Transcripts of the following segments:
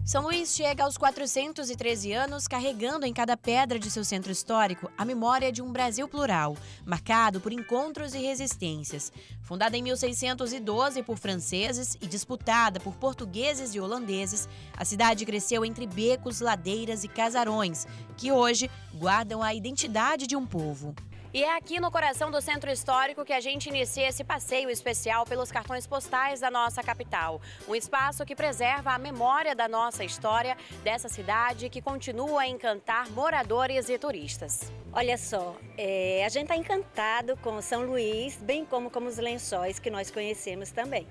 São Luís chega aos 413 anos carregando em cada pedra de seu centro histórico a memória de um Brasil plural, marcado por encontros e resistências. Fundada em 1612 por franceses e disputada por portugueses e holandeses, a cidade cresceu entre becos, ladeiras e casarões, que hoje guardam a identidade de um povo. E é aqui no coração do Centro Histórico que a gente inicia esse passeio especial pelos cartões postais da nossa capital. Um espaço que preserva a memória da nossa história, dessa cidade que continua a encantar moradores e turistas. Olha só, a gente está encantado com São Luís, bem como com os Lençóis que nós conhecemos também.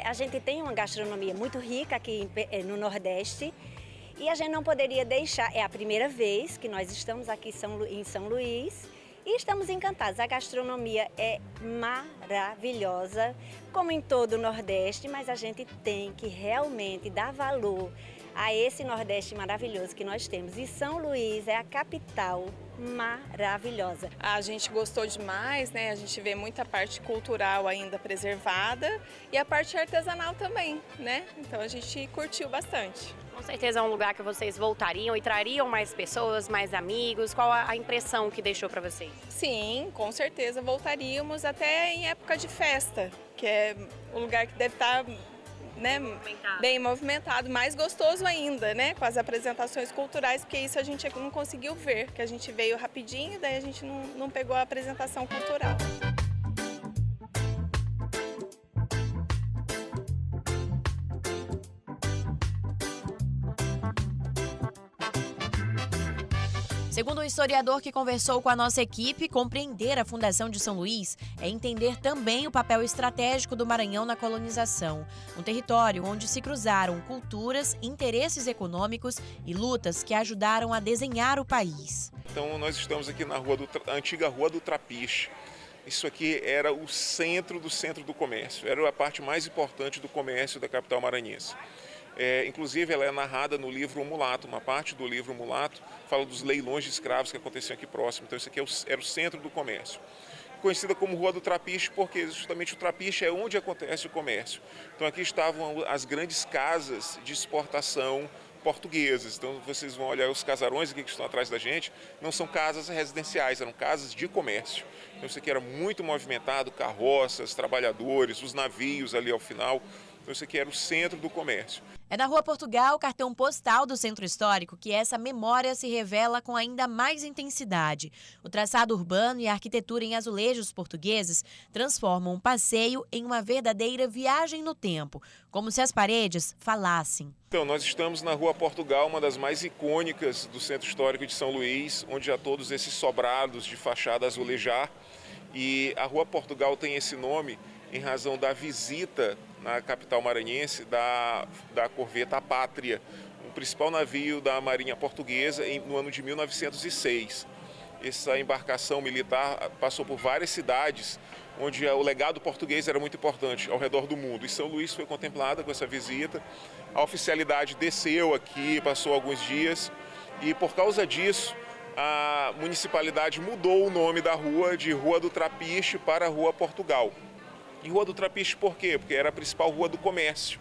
A gente tem uma gastronomia muito rica aqui no Nordeste e a gente não poderia deixar, é a primeira vez que nós estamos aqui em São Luís. E estamos encantados, a gastronomia é maravilhosa, como em todo o Nordeste, mas a gente tem que realmente dar valor a esse Nordeste maravilhoso que nós temos. E São Luís é a capital maravilhosa. A gente gostou demais, né? A gente vê muita parte cultural ainda preservada e a parte artesanal também, né? Então a gente curtiu bastante. Com certeza é um lugar que vocês voltariam e trariam mais pessoas, mais amigos. Qual a impressão que deixou para vocês? Sim, com certeza voltaríamos até em época de festa, que é um lugar que deve estar, né, bem movimentado, mais gostoso ainda, né, com as apresentações culturais, porque isso a gente não conseguiu ver, que a gente veio rapidinho, daí a gente não pegou a apresentação cultural. Segundo o historiador que conversou com a nossa equipe, compreender a fundação de São Luís é entender também o papel estratégico do Maranhão na colonização, um território onde se cruzaram culturas, interesses econômicos e lutas que ajudaram a desenhar o país. Então nós estamos aqui na antiga Rua do Trapiche. Isso aqui era o centro do comércio, era a parte mais importante do comércio da capital maranhense. Inclusive ela é narrada no livro O Mulato, uma parte do livro O Mulato fala dos leilões de escravos que aconteciam aqui próximo, então isso aqui era o centro do comércio. Conhecida como Rua do Trapiche porque justamente o Trapiche é onde acontece o comércio. Então aqui estavam as grandes casas de exportação portuguesas, então vocês vão olhar os casarões aqui que estão atrás da gente, não são casas residenciais, eram casas de comércio. Então isso aqui era muito movimentado, carroças, trabalhadores, os navios ali ao final. Então isso aqui era o centro do comércio. É na Rua Portugal, cartão postal do Centro Histórico, que essa memória se revela com ainda mais intensidade. O traçado urbano e a arquitetura em azulejos portugueses transformam um passeio em uma verdadeira viagem no tempo, como se as paredes falassem. Então, nós estamos na Rua Portugal, uma das mais icônicas do Centro Histórico de São Luís, onde há todos esses sobrados de fachada azulejar. E a Rua Portugal tem esse nome em razão da visita na capital maranhense da corveta Pátria, o principal navio da Marinha Portuguesa no ano de 1906. Essa embarcação militar passou por várias cidades onde o legado português era muito importante ao redor do mundo. E São Luís foi contemplada com essa visita. A oficialidade desceu aqui, passou alguns dias e por causa disso a municipalidade mudou o nome da rua de Rua do Trapiche para Rua Portugal. E Rua do Trapiche por quê? Porque era a principal rua do comércio.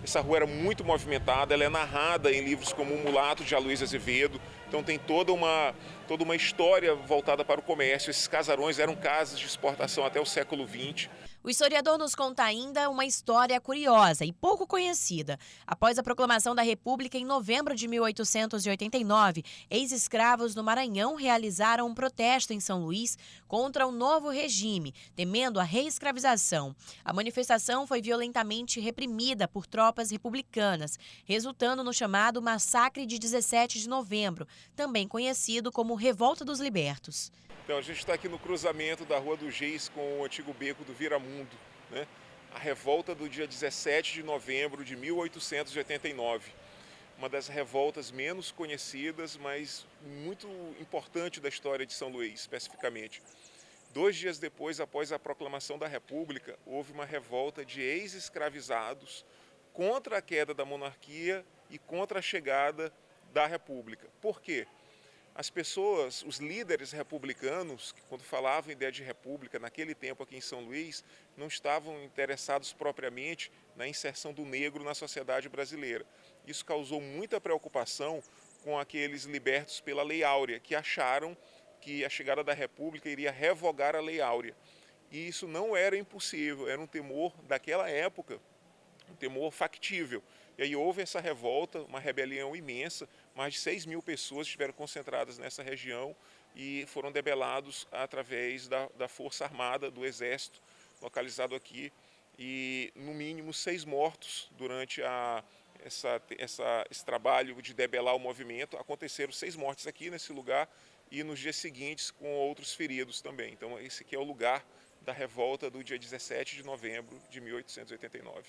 Essa rua era muito movimentada, ela é narrada em livros como O Mulato, de Aloysio Azevedo. Então tem toda uma história voltada para o comércio. Esses casarões eram casas de exportação até o século XX. O historiador nos conta ainda uma história curiosa e pouco conhecida. Após a proclamação da República em novembro de 1889, ex-escravos no Maranhão realizaram um protesto em São Luís contra o novo regime, temendo a reescravização. A manifestação foi violentamente reprimida por tropas republicanas, resultando no chamado Massacre de 17 de novembro, também conhecido como Revolta dos Libertos. Então, a gente está aqui no cruzamento da Rua do Geis com o antigo beco do Viramundo, né? A revolta do dia 17 de novembro de 1889. Uma das revoltas menos conhecidas, mas muito importante da história de São Luís, especificamente. 2 dias depois, após a proclamação da República, houve uma revolta de ex-escravizados contra a queda da monarquia e contra a chegada da República. Por quê? As pessoas, os líderes republicanos, que quando falavam em ideia de república, naquele tempo aqui em São Luís, não estavam interessados propriamente na inserção do negro na sociedade brasileira. Isso causou muita preocupação com aqueles libertos pela Lei Áurea, que acharam que a chegada da república iria revogar a Lei Áurea. E isso não era impossível, era um temor daquela época, um temor factível. E aí houve essa revolta, uma rebelião imensa, mais de 6 mil pessoas estiveram concentradas nessa região e foram debelados através da Força Armada, do Exército, localizado aqui, e no mínimo 6 mortos durante esse trabalho de debelar o movimento. Aconteceram 6 mortes aqui nesse lugar e nos dias seguintes com outros feridos também. Então esse aqui é o lugar da revolta do dia 17 de novembro de 1889.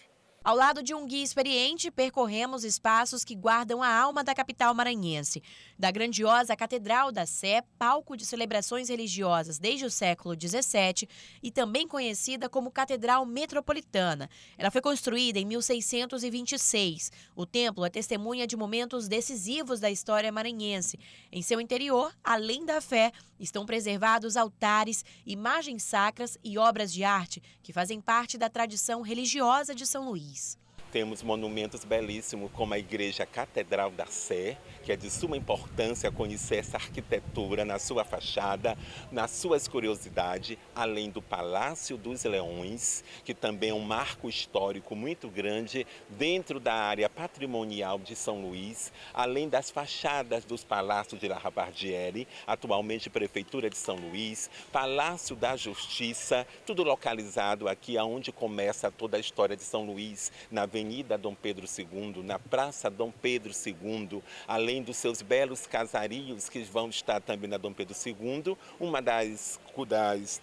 Ao lado de um guia experiente, percorremos espaços que guardam a alma da capital maranhense. Da grandiosa Catedral da Sé, palco de celebrações religiosas desde o século XVII e também conhecida como Catedral Metropolitana. Ela foi construída em 1626. O templo é testemunha de momentos decisivos da história maranhense. Em seu interior, além da fé, estão preservados altares, imagens sacras e obras de arte que fazem parte da tradição religiosa de São Luís. Temos monumentos belíssimos como a Igreja Catedral da Sé, que é de suma importância conhecer essa arquitetura na sua fachada, nas suas curiosidades, além do Palácio dos Leões, que também é um marco histórico muito grande dentro da área patrimonial de São Luís, além das fachadas dos Palácios de La Rabardiere, atualmente Prefeitura de São Luís, Palácio da Justiça, tudo localizado aqui onde começa toda a história de São Luís, na Avenida Dom Pedro II, na Praça Dom Pedro II, além dos seus belos casarios que vão estar também na Dom Pedro II. Uma das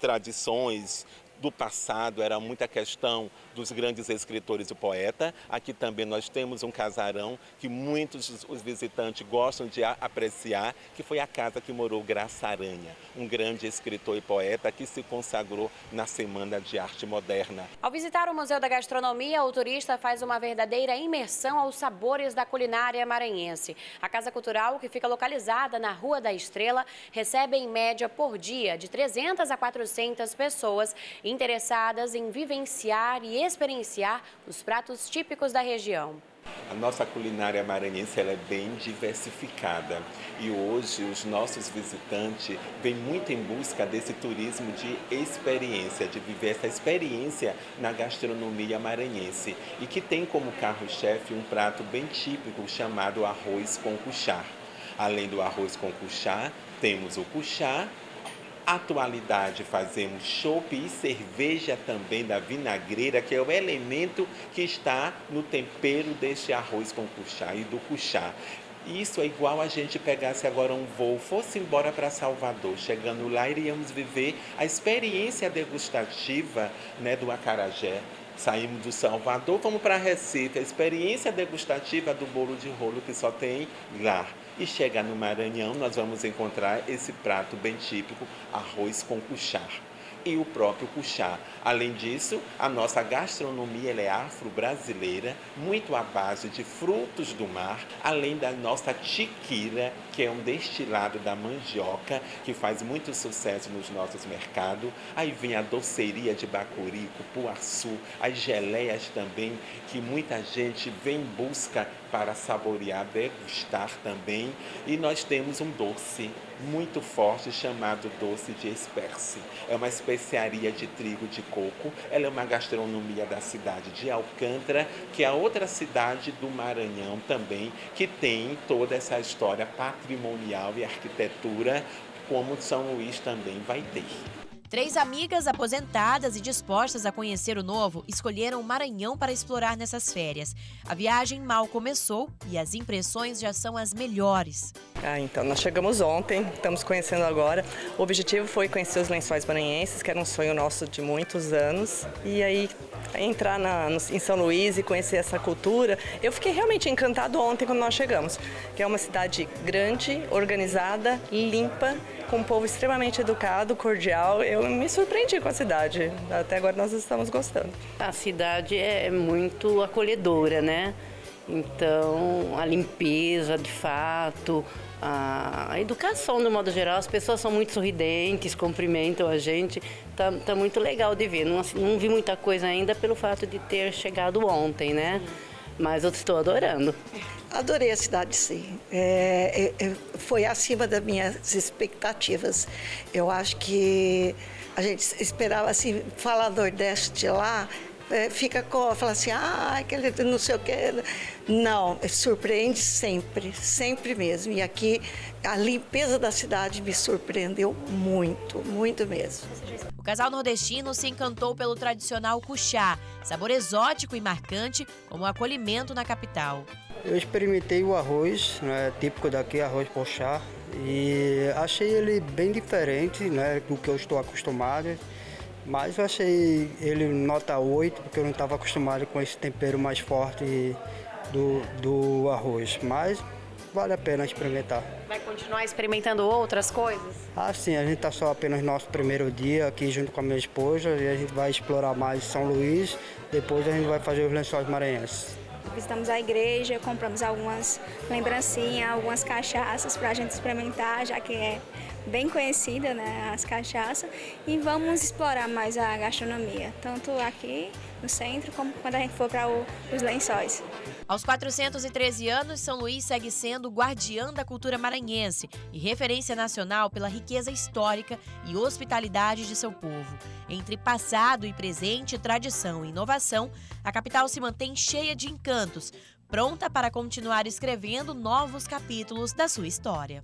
tradições do passado era muita questão dos grandes escritores e poetas. Aqui também nós temos um casarão que muitos os visitantes gostam de apreciar, que foi a casa que morou Graça Aranha, um grande escritor e poeta que se consagrou na Semana de Arte Moderna. Ao visitar o Museu da Gastronomia, o turista faz uma verdadeira imersão aos sabores da culinária maranhense. A Casa Cultural, que fica localizada na Rua da Estrela, recebe em média por dia de 300 a 400 pessoas interessadas em vivenciar e experienciar os pratos típicos da região. A nossa culinária maranhense ela é bem diversificada e hoje os nossos visitantes vêm muito em busca desse turismo de experiência, de viver essa experiência na gastronomia maranhense e que tem como carro-chefe um prato bem típico chamado arroz com cuchá. Além do arroz com cuchá, temos o cuchá. Atualidade fazemos chopp e cerveja também da vinagreira, que é o elemento que está no tempero deste arroz com cuchá e do cuchá. Isso é igual a gente pegasse agora um voo, fosse embora para Salvador. Chegando lá, iríamos viver a experiência degustativa, do acarajé. Saímos do Salvador, vamos para Recife, a experiência degustativa do bolo de rolo que só tem lá. E chega no Maranhão, nós vamos encontrar esse prato bem típico, arroz com cuchá. E o próprio cuchá. Além disso, a nossa gastronomia ela é afro-brasileira, muito à base de frutos do mar, além da nossa tiquira, que é um destilado da mandioca, que faz muito sucesso nos nossos mercados. Aí vem a doceria de bacuri, cupuaçu, as geleias também, que muita gente vem em busca para saborear, degustar também. E nós temos um doce muito forte chamado doce de Esperce. É uma especiaria de trigo de coco. Ela é uma gastronomia da cidade de Alcântara, que é a outra cidade do Maranhão também, que tem toda essa história patrimonial e arquitetura, como São Luís também vai ter. 3 amigas aposentadas e dispostas a conhecer o novo escolheram o Maranhão para explorar nessas férias. A viagem mal começou e as impressões já são as melhores. Então, nós chegamos ontem, estamos conhecendo agora. O objetivo foi conhecer os Lençóis Maranhenses, que era um sonho nosso de muitos anos. E aí, entrar em São Luís e conhecer essa cultura. Eu fiquei realmente encantado ontem quando nós chegamos, que é uma cidade grande, organizada, limpa, com um povo extremamente educado, cordial. Eu me surpreendi com a cidade. Até agora nós estamos gostando. A cidade é muito acolhedora, né? Então, a limpeza, de fato, a educação, do modo geral. As pessoas são muito sorridentes, cumprimentam a gente. Tá muito legal de ver. Não vi muita coisa ainda pelo fato de ter chegado ontem, né? Mas eu estou adorando. Adorei a cidade, sim. Foi acima das minhas expectativas. Eu acho que a gente esperava, assim, falar Nordeste lá, fala assim, aquele não sei o quê. Não, surpreende sempre, sempre mesmo. E aqui a limpeza da cidade me surpreendeu muito, muito mesmo. O casal nordestino se encantou pelo tradicional cuchá, sabor exótico e marcante, como o acolhimento na capital. Eu experimentei o arroz, né, típico daqui, arroz pochá, e achei ele bem diferente, né, do que eu estou acostumado. Mas eu achei ele nota 8, porque eu não estava acostumado com esse tempero mais forte do arroz. Mas vale a pena experimentar. Vai continuar experimentando outras coisas? Sim, a gente está só apenas no nosso primeiro dia aqui junto com a minha esposa e a gente vai explorar mais São Luís, depois a gente vai fazer os Lençóis Maranhenses. Visitamos a igreja, compramos algumas lembrancinhas, algumas cachaças para a gente experimentar, já que é bem conhecida, né, as cachaças, e vamos explorar mais a gastronomia, tanto aqui no centro como quando a gente for para os Lençóis. Aos 413 anos, São Luís segue sendo guardiã da cultura maranhense e referência nacional pela riqueza histórica e hospitalidade de seu povo. Entre passado e presente, tradição e inovação, a capital se mantém cheia de encantos, pronta para continuar escrevendo novos capítulos da sua história.